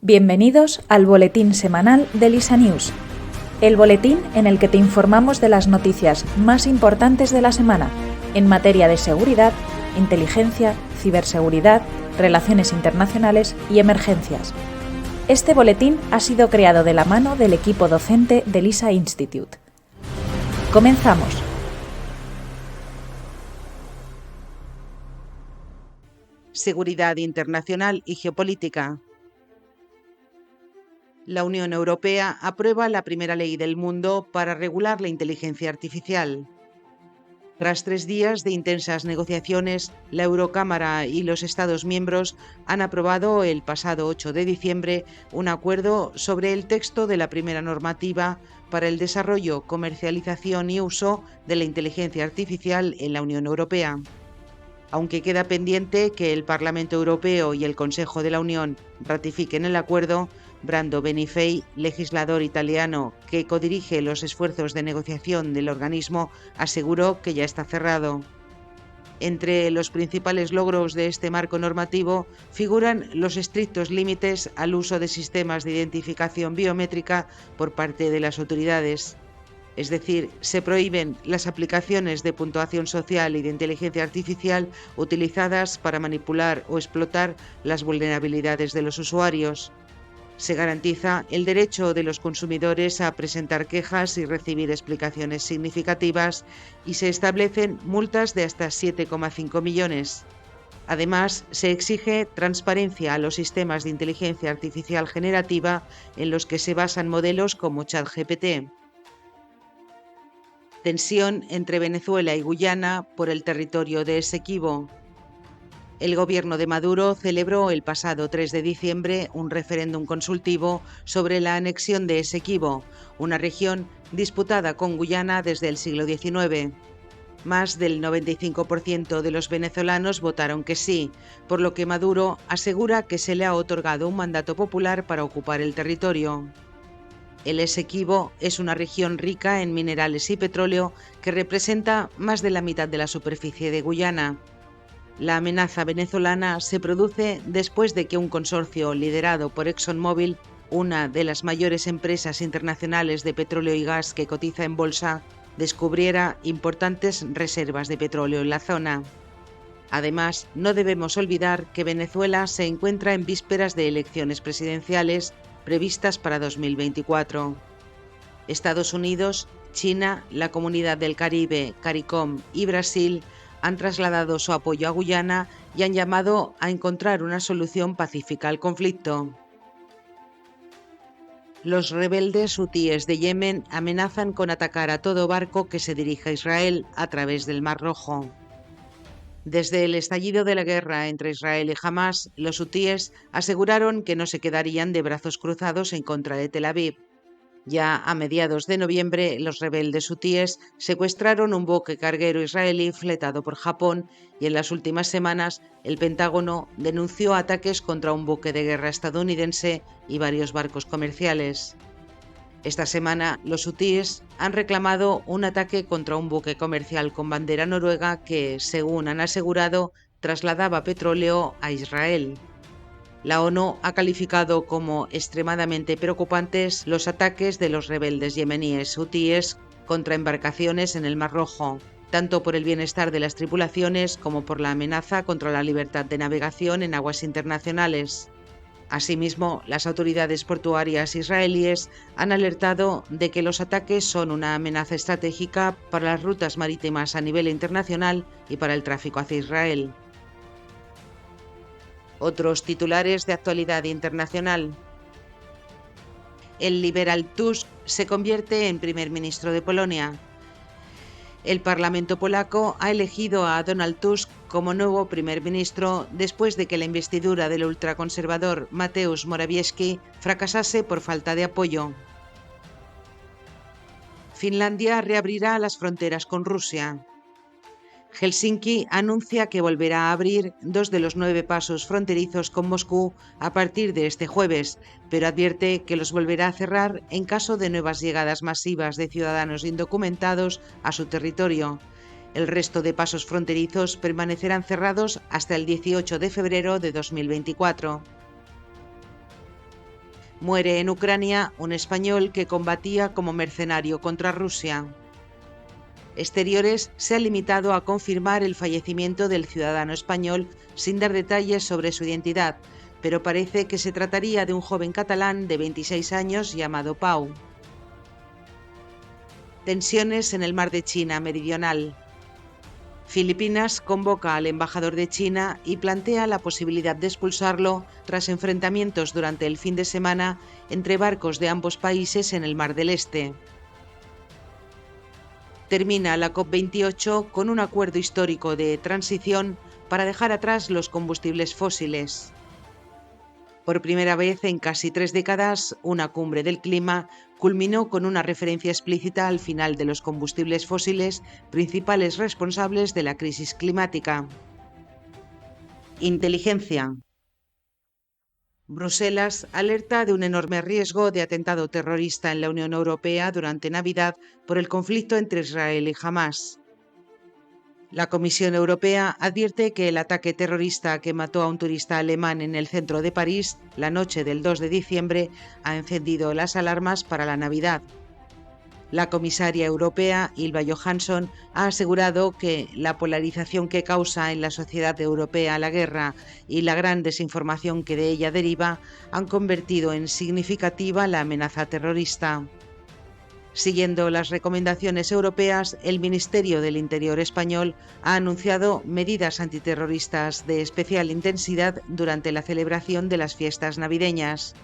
Bienvenidos al boletín semanal de LISA News, el boletín en el que te informamos de las noticias más importantes de la semana en materia de seguridad, inteligencia, ciberseguridad, relaciones internacionales y emergencias. Este boletín ha sido creado de la mano del equipo docente del LISA Institute. Comenzamos. Seguridad internacional y geopolítica. La Unión Europea aprueba la primera ley del mundo para regular la inteligencia artificial. Tras 3 días de intensas negociaciones, la Eurocámara y los Estados miembros han aprobado el pasado 8 de diciembre un acuerdo sobre el texto de la primera normativa para el desarrollo, comercialización y uso de la inteligencia artificial en la Unión Europea. Aunque queda pendiente que el Parlamento Europeo y el Consejo de la Unión ratifiquen el acuerdo, Brando Benifei, legislador italiano que codirige los esfuerzos de negociación del organismo, aseguró que ya está cerrado. Entre los principales logros de este marco normativo figuran los estrictos límites al uso de sistemas de identificación biométrica por parte de las autoridades. Es decir, se prohíben las aplicaciones de puntuación social y de inteligencia artificial utilizadas para manipular o explotar las vulnerabilidades de los usuarios. Se garantiza el derecho de los consumidores a presentar quejas y recibir explicaciones significativas y se establecen multas de hasta 7,5 millones. Además, se exige transparencia a los sistemas de inteligencia artificial generativa en los que se basan modelos como ChatGPT. Tensión entre Venezuela y Guyana por el territorio de Esequibo. El gobierno de Maduro celebró el pasado 3 de diciembre un referéndum consultivo sobre la anexión de Esequibo, una región disputada con Guyana desde el siglo XIX. Más del 95% de los venezolanos votaron que sí, por lo que Maduro asegura que se le ha otorgado un mandato popular para ocupar el territorio. El Esequibo es una región rica en minerales y petróleo que representa más de la mitad de la superficie de Guyana. La amenaza venezolana se produce después de que un consorcio liderado por ExxonMobil, una de las mayores empresas internacionales de petróleo y gas que cotiza en bolsa, descubriera importantes reservas de petróleo en la zona. Además, no debemos olvidar que Venezuela se encuentra en vísperas de elecciones presidenciales previstas para 2024. Estados Unidos, China, la Comunidad del Caribe, CARICOM y Brasil han trasladado su apoyo a Guyana y han llamado a encontrar una solución pacífica al conflicto. Los rebeldes hutíes de Yemen amenazan con atacar a todo barco que se dirija a Israel a través del Mar Rojo. Desde el estallido de la guerra entre Israel y Hamás, los hutíes aseguraron que no se quedarían de brazos cruzados en contra de Tel Aviv. Ya a mediados de noviembre, los rebeldes hutíes secuestraron un buque carguero israelí fletado por Japón y en las últimas semanas el Pentágono denunció ataques contra un buque de guerra estadounidense y varios barcos comerciales. Esta semana, los hutíes han reclamado un ataque contra un buque comercial con bandera noruega que, según han asegurado, trasladaba petróleo a Israel. La ONU ha calificado como extremadamente preocupantes los ataques de los rebeldes yemeníes hutíes contra embarcaciones en el Mar Rojo, tanto por el bienestar de las tripulaciones como por la amenaza contra la libertad de navegación en aguas internacionales. Asimismo, las autoridades portuarias israelíes han alertado de que los ataques son una amenaza estratégica para las rutas marítimas a nivel internacional y para el tráfico hacia Israel. Otros titulares de actualidad internacional. El liberal Tusk se convierte en primer ministro de Polonia. El Parlamento polaco ha elegido a Donald Tusk como nuevo primer ministro después de que la investidura del ultraconservador Mateusz Morawiecki fracasase por falta de apoyo. Finlandia reabrirá las fronteras con Rusia. Helsinki anuncia que volverá a abrir 2 de los 9 pasos fronterizos con Moscú a partir de este jueves, pero advierte que los volverá a cerrar en caso de nuevas llegadas masivas de ciudadanos indocumentados a su territorio. El resto de pasos fronterizos permanecerán cerrados hasta el 18 de febrero de 2024. Muere en Ucrania un español que combatía como mercenario contra Rusia. Exteriores se ha limitado a confirmar el fallecimiento del ciudadano español sin dar detalles sobre su identidad, pero parece que se trataría de un joven catalán de 26 años llamado Pau. Tensiones en el mar de China Meridional. Filipinas convoca al embajador de China y plantea la posibilidad de expulsarlo tras enfrentamientos durante el fin de semana entre barcos de ambos países en el Mar del Este. Termina la COP28 con un acuerdo histórico de transición para dejar atrás los combustibles fósiles. Por primera vez en casi 3 décadas, una cumbre del clima culminó con una referencia explícita al final de los combustibles fósiles, principales responsables de la crisis climática. Inteligencia. Bruselas alerta de un enorme riesgo de atentado terrorista en la Unión Europea durante Navidad por el conflicto entre Israel y Hamás. La Comisión Europea advierte que el ataque terrorista que mató a un turista alemán en el centro de París la noche del 2 de diciembre ha encendido las alarmas para la Navidad. La comisaria europea, Ylva Johansson, ha asegurado que la polarización que causa en la sociedad europea la guerra y la gran desinformación que de ella deriva han convertido en significativa la amenaza terrorista. Siguiendo las recomendaciones europeas, el Ministerio del Interior español ha anunciado medidas antiterroristas de especial intensidad durante la celebración de las fiestas navideñas.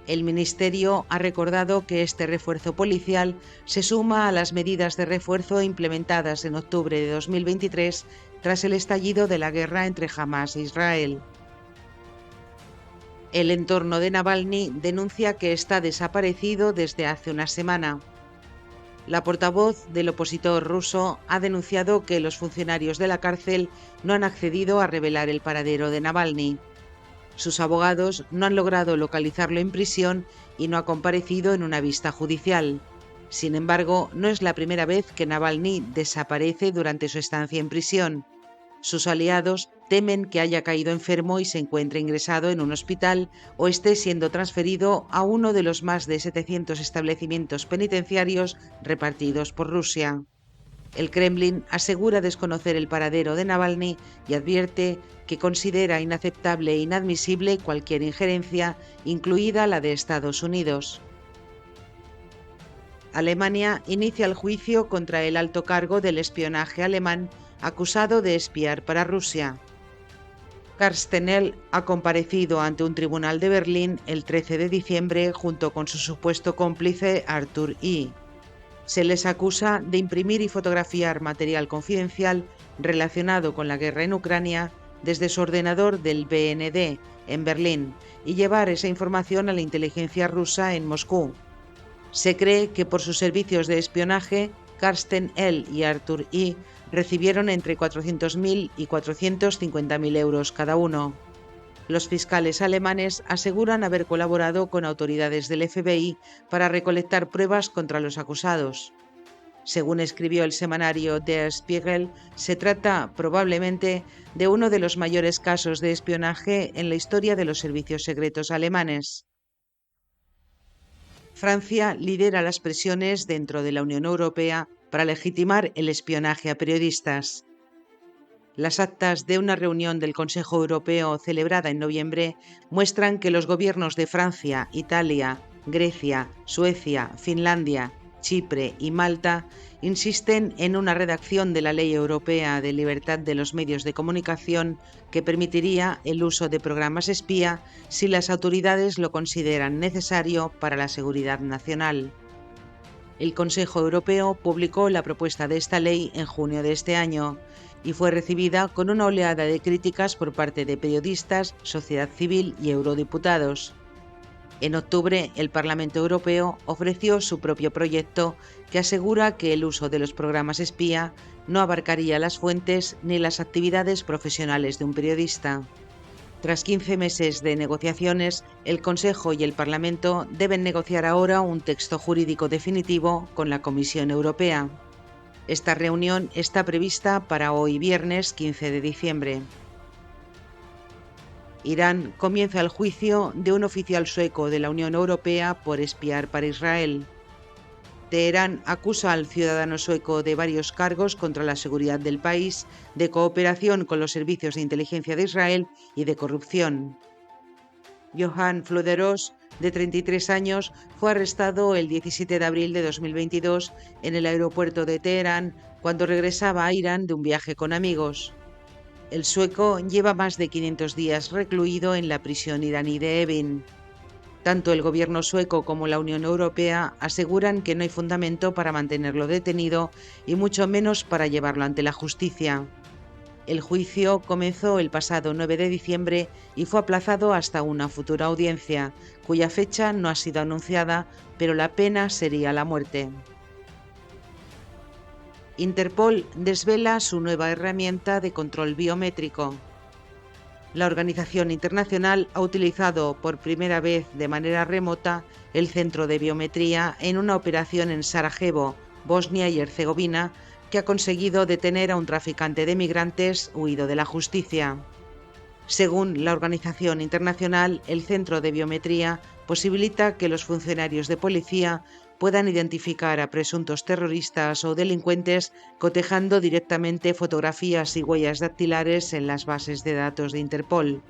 El Ministerio ha recordado que este refuerzo policial se suma a las medidas de refuerzo implementadas en octubre de 2023 tras el estallido de la guerra entre Hamás e Israel. El entorno de Navalny denuncia que está desaparecido desde hace una semana. La portavoz del opositor ruso ha denunciado que los funcionarios de la cárcel no han accedido a revelar el paradero de Navalny. Sus abogados no han logrado localizarlo en prisión y no ha comparecido en una vista judicial. Sin embargo, no es la primera vez que Navalny desaparece durante su estancia en prisión. Sus aliados temen que haya caído enfermo y se encuentre ingresado en un hospital o esté siendo transferido a uno de los más de 700 establecimientos penitenciarios repartidos por Rusia. El Kremlin asegura desconocer el paradero de Navalny y advierte que considera inaceptable e inadmisible cualquier injerencia, incluida la de Estados Unidos. Alemania inicia el juicio contra el alto cargo del espionaje alemán acusado de espiar para Rusia. Carsten L. ha comparecido ante un tribunal de Berlín el 13 de diciembre junto con su supuesto cómplice Arthur E. Se les acusa de imprimir y fotografiar material confidencial relacionado con la guerra en Ucrania desde su ordenador del BND en Berlín y llevar esa información a la inteligencia rusa en Moscú. Se cree que por sus servicios de espionaje, Carsten L. y Arthur E. recibieron entre 400.000 y 450.000 euros cada uno. Los fiscales alemanes aseguran haber colaborado con autoridades del FBI para recolectar pruebas contra los acusados. Según escribió el semanario Der Spiegel, se trata probablemente de uno de los mayores casos de espionaje en la historia de los servicios secretos alemanes. Francia lidera las presiones dentro de la Unión Europea para legitimar el espionaje a periodistas. Las actas de una reunión del Consejo Europeo celebrada en noviembre muestran que los gobiernos de Francia, Italia, Grecia, Suecia, Finlandia, Chipre y Malta insisten en una redacción de la Ley Europea de Libertad de los Medios de Comunicación que permitiría el uso de programas espía si las autoridades lo consideran necesario para la seguridad nacional. El Consejo Europeo publicó la propuesta de esta ley en junio de este año y fue recibida con una oleada de críticas por parte de periodistas, sociedad civil y eurodiputados. En octubre, el Parlamento Europeo ofreció su propio proyecto que asegura que el uso de los programas espía no abarcaría las fuentes ni las actividades profesionales de un periodista. Tras 15 meses de negociaciones, el Consejo y el Parlamento deben negociar ahora un texto jurídico definitivo con la Comisión Europea. Esta reunión está prevista para hoy viernes 15 de diciembre. Irán comienza el juicio de un oficial sueco de la Unión Europea por espiar para Israel. Teherán acusa al ciudadano sueco de varios cargos contra la seguridad del país, de cooperación con los servicios de inteligencia de Israel y de corrupción. Johan Flüderos, de 33 años, fue arrestado el 17 de abril de 2022 en el aeropuerto de Teherán cuando regresaba a Irán de un viaje con amigos. El sueco lleva más de 500 días recluido en la prisión iraní de Evin. Tanto el gobierno sueco como la Unión Europea aseguran que no hay fundamento para mantenerlo detenido y mucho menos para llevarlo ante la justicia. El juicio comenzó el pasado 9 de diciembre y fue aplazado hasta una futura audiencia, cuya fecha no ha sido anunciada, pero la pena sería la muerte. Interpol desvela su nueva herramienta de control biométrico. La organización internacional ha utilizado por primera vez de manera remota el centro de biometría en una operación en Sarajevo, Bosnia y Herzegovina, que ha conseguido detener a un traficante de migrantes huido de la justicia. Según la organización internacional, el centro de biometría posibilita que los funcionarios de policía puedan identificar a presuntos terroristas o delincuentes cotejando directamente fotografías y huellas dactilares en las bases de datos de Interpol.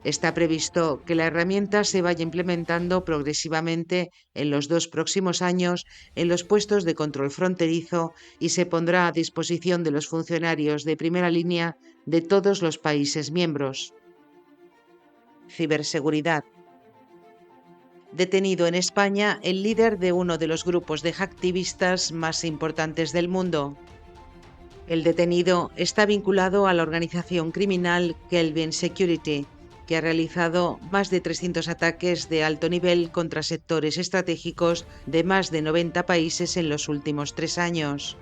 Está previsto que la herramienta se vaya implementando progresivamente en los 2 próximos años en los puestos de control fronterizo y se pondrá a disposición de los funcionarios de primera línea de todos los países miembros. Ciberseguridad. Detenido en España el líder de uno de los grupos de hacktivistas más importantes del mundo. El detenido está vinculado a la organización criminal Kelvin Security, que ha realizado más de 300 ataques de alto nivel contra sectores estratégicos de más de 90 países en los últimos 3 años.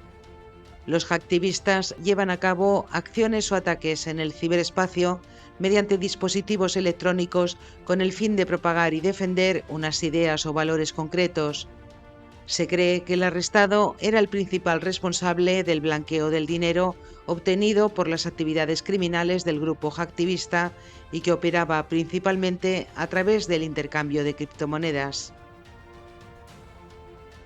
Los hacktivistas llevan a cabo acciones o ataques en el ciberespacio mediante dispositivos electrónicos con el fin de propagar y defender unas ideas o valores concretos. Se cree que el arrestado era el principal responsable del blanqueo del dinero obtenido por las actividades criminales del grupo hacktivista y que operaba principalmente a través del intercambio de criptomonedas.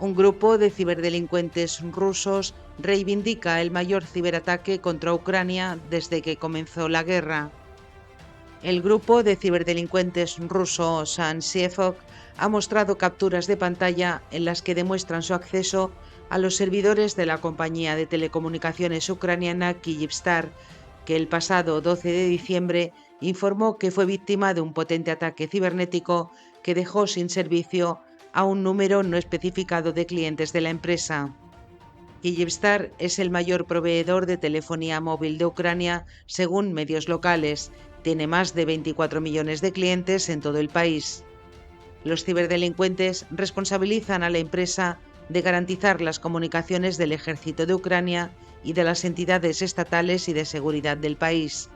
Un grupo de ciberdelincuentes rusos reivindica el mayor ciberataque contra Ucrania desde que comenzó la guerra. El grupo de ciberdelincuentes ruso Sansevok ha mostrado capturas de pantalla en las que demuestran su acceso a los servidores de la compañía de telecomunicaciones ucraniana Kyivstar, que el pasado 12 de diciembre informó que fue víctima de un potente ataque cibernético que dejó sin servicio a un número no especificado de clientes de la empresa. Kyivstar es el mayor proveedor de telefonía móvil de Ucrania, según medios locales. Tiene más de 24 millones de clientes en todo el país. Los ciberdelincuentes responsabilizan a la empresa de garantizar las comunicaciones del ejército de Ucrania y de las entidades estatales y de seguridad del país.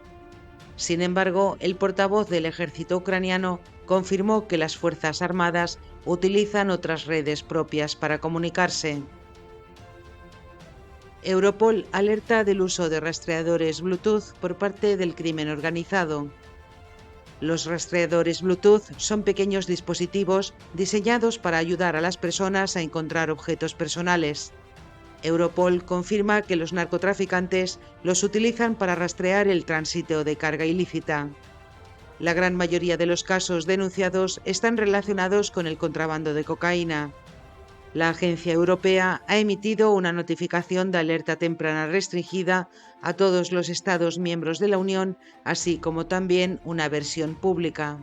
Sin embargo, el portavoz del ejército ucraniano confirmó que las Fuerzas Armadas utilizan otras redes propias para comunicarse. Europol alerta del uso de rastreadores Bluetooth por parte del crimen organizado. Los rastreadores Bluetooth son pequeños dispositivos diseñados para ayudar a las personas a encontrar objetos personales. Europol confirma que los narcotraficantes los utilizan para rastrear el tránsito de carga ilícita. La gran mayoría de los casos denunciados están relacionados con el contrabando de cocaína. La agencia europea ha emitido una notificación de alerta temprana restringida a todos los Estados miembros de la Unión, así como también una versión pública.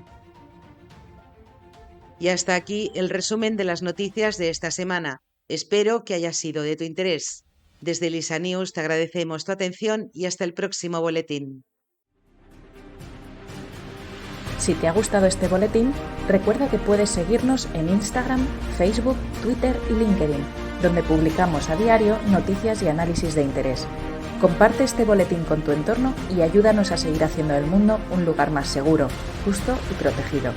Y hasta aquí el resumen de las noticias de esta semana. Espero que haya sido de tu interés. Desde LISA News te agradecemos tu atención y hasta el próximo boletín. Si te ha gustado este boletín, recuerda que puedes seguirnos en Instagram, Facebook, Twitter y LinkedIn, donde publicamos a diario noticias y análisis de interés. Comparte este boletín con tu entorno y ayúdanos a seguir haciendo del mundo un lugar más seguro, justo y protegido.